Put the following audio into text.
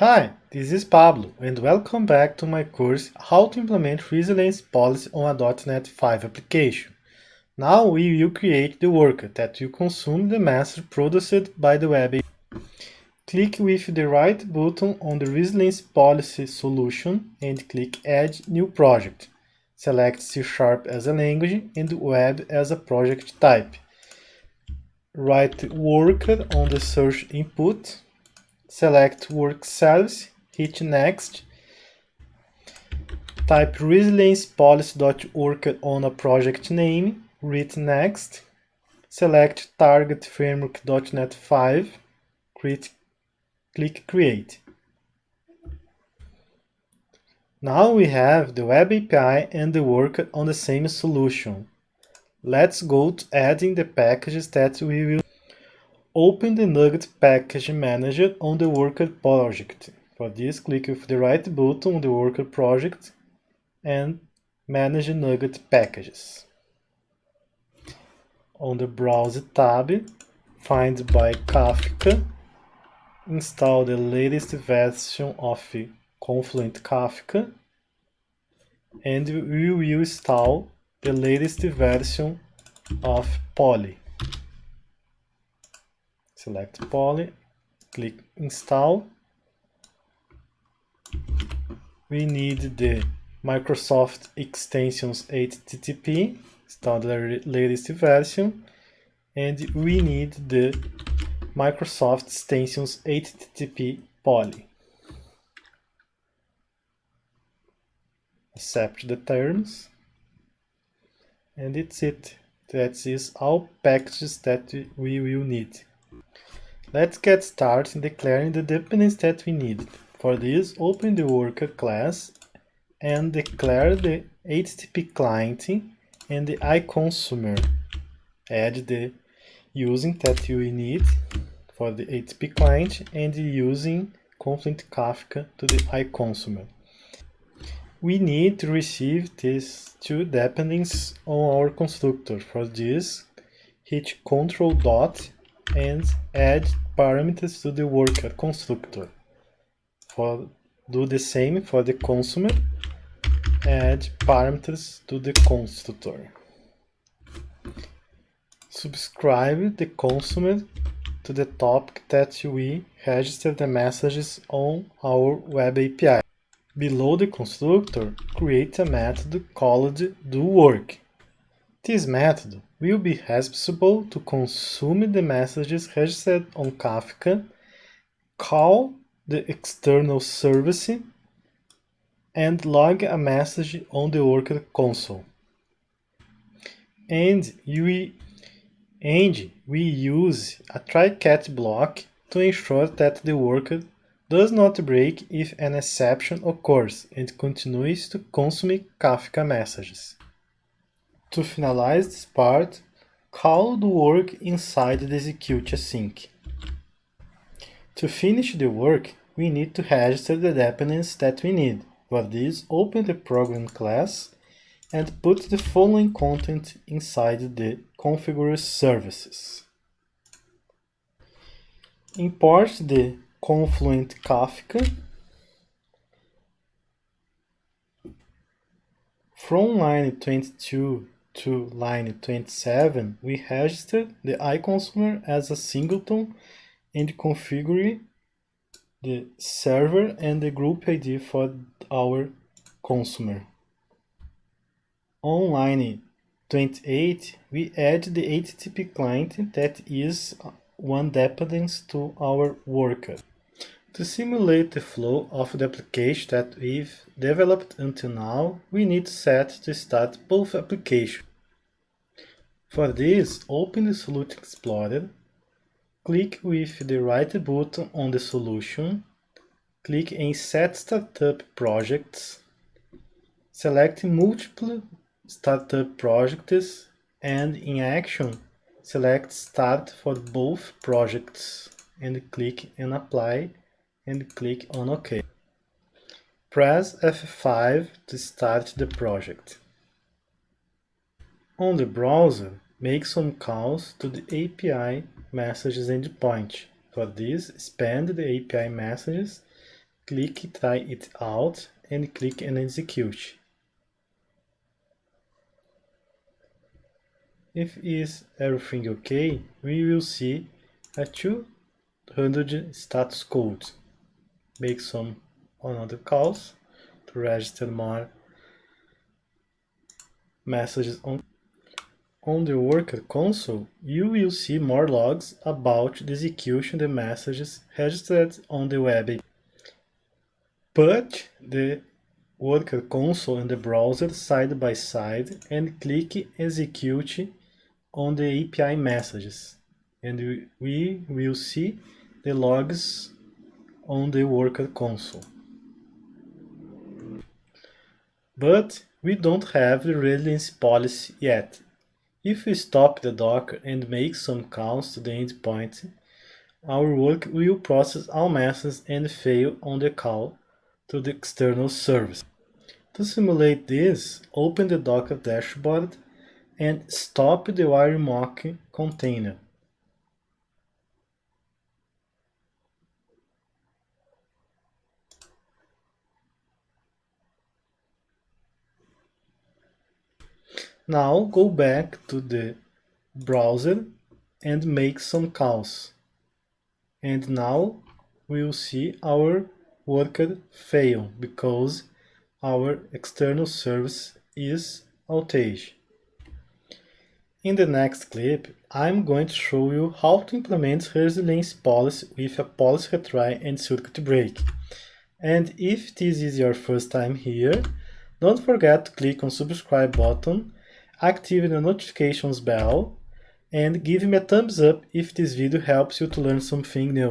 Hi, this is Pablo, and welcome back to my course How to Implement Resilience Policy on a .NET 5 application. Now we will create the worker that will consume the message produced by the web API. Click with the right button on the Resilience Policy solution and click Add New Project. Select C# as a language and Web as a project type. Write worker on the search input. Select Work Service, hit Next. Type resiliencepolicy.worker on a project name, hit Next. Select Target Framework.NET 5, click Create. Now we have the Web API and the worker on the same solution. Let's go to adding the packages that we will. Open the Nugget Package Manager on the Worker project. For this, click with the right button on the Worker project and Manage Nugget Packages. On the Browse tab, find by Kafka, install the latest version of Confluent Kafka, and we will install the latest version of Poly. Select Poly, click Install. We need the Microsoft Extensions 8TTP, install the latest version, and we need the Microsoft Extensions 8TTP Poly. Accept the terms, and it's it. That is all packages that we will need. Let's get started declaring the dependencies that we need. For this, open the worker class and declare the HTTP client and the iConsumer. Add the using that we need for the HTTP client and using Confluent Kafka to the iConsumer. We need to receive these two dependencies on our constructor. For this, hit Ctrl- and add parameters to the worker constructor. Do the same for the consumer, add parameters to the constructor. Subscribe the consumer to the topic that we register the messages on our web API. Below the constructor, create a method called doWork. This method will be responsible to consume the messages registered on Kafka, call the external service, and log a message on the worker console. And we use a try-catch block to ensure that the worker does not break if an exception occurs and continues to consume Kafka messages. To finalize this part, call the work inside the execute async. To finish the work, we need to register the dependencies that we need. For this, open the program class and put the following content inside the configure services. Import the Confluent Kafka. From line 22 to line 27, we register the iConsumer as a singleton and configure the server and the group ID for our consumer. On line 28, we add the HTTP client that is one dependency to our worker. To simulate the flow of the application that we've developed until now, we need to set to start both applications. For this, open the Solution Explorer, click with the right button on the solution, click in Set Startup Projects, select multiple startup projects, and in Action, select Start for both projects and click on Apply and click on OK. Press F5 to start the project. On the browser, make some calls to the API messages endpoint. For this, expand the API messages click try it out and click and execute. If is everything okay, we will see a 200 status code. Make some another calls to register more messages on the worker console. You will see more logs about the execution of the messages registered on the web API. Put the worker console and the browser side by side and click execute on the API messages, and we will see the logs on the worker console. But we don't have the redundancy policy yet. If we stop the Docker and make some calls to the endpoint, our work will process all messages and fail on the call to the external service. To simulate this, open the Docker dashboard and stop the wiremock container. Now go back to the browser and make some calls. And now we will see our worker fail because our external service is outage. In the next clip, I'm going to show you how to implement resilience policy with a policy retry and circuit break. And if this is your first time here, don't forget to click on subscribe button, activate the notifications bell, and give me a thumbs up if this video helps you to learn something new.